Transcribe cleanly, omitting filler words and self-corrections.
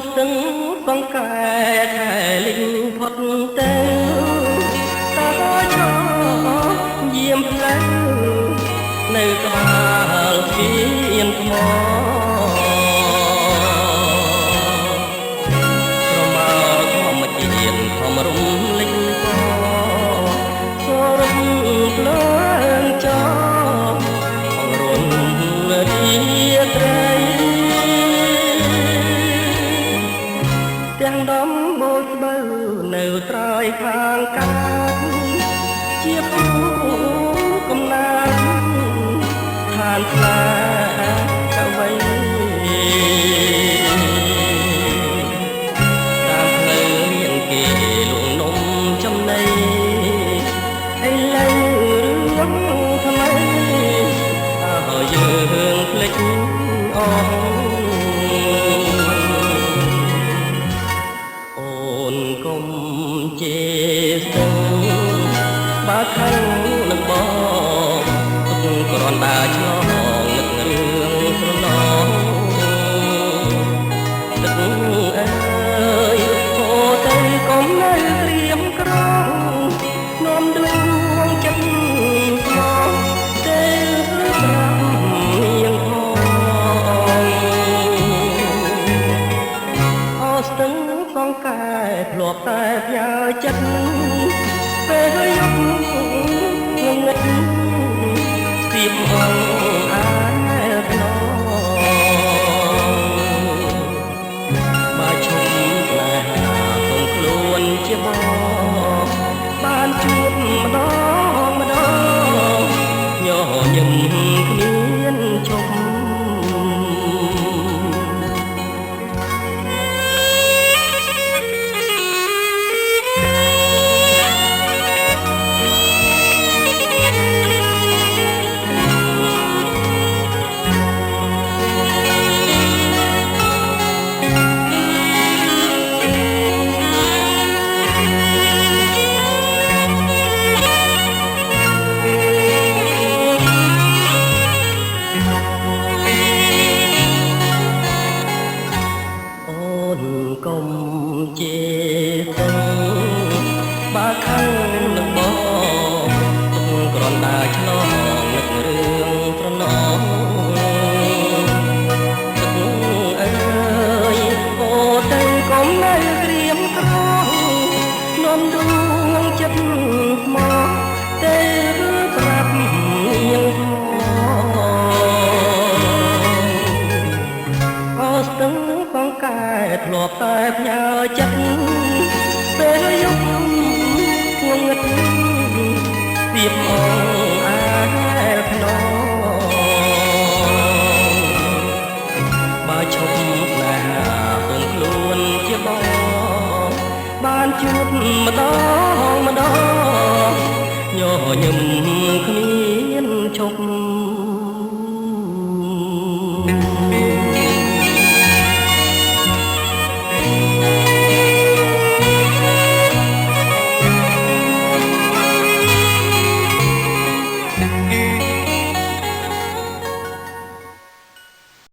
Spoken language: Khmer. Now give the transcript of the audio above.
ស្ទឹងសង្កែខែលិញផុតទៅតើចោយាមផ្លូវនៅក្បាលស្ពានថ្មក្រមាធម្មជាតិធម្មរំលេចពណ៌សូរំភ្លើងចោអងរុនរីត្រីទាំងដំបូចបើនៅត្រើយខាងកាត់ជាពូកំណាត់ឋានផ្លាកវីតាមផ្លូវមានគេលងនំចំណៃឥឡូវរឿងថ្មីអើយើងភ្លេចអស់កុំជេរស្ទឹងបើខឹងនឹងបងទុកគ្រាន់តែឆ្លងនឹករឿងស្រណងទឹកអើយហូរទៅកុំនៅត្រៀមក្រងនាំដួងចិត្តមកទេប្រាប់នាងផងអស់ស្ទឹងសង្កែធ្លាប់តែផ្ញើចិត្តពេលយប់ងងឹតស្ទាបអងអាយខ្នងបើឈប់តែហាគុំខ្លួនជាបងបានជួបម្ដងម្ដងញញឹមគ្មានឈប់កុំជេរទៅបើខឹងនឹងបងទុកគ្រាន់តែឆ្លងនឹករឿងត្រណងទឹកអើយហូរទៅកុំនៅត្រៀមក្រងនាំដួងចិត្តមកទេប្រាប់នាងផងអស់ស្ទឹងសង្កែធ្លាប់តែផ្ញើចិត្តពេលយប់ងងឹតស្ទាបអងអាយខ្នងបើឈប់ណាទុំខ្លួនជាបងបានជួបម្ដងម្ដងញញឹមគ្មានឈប់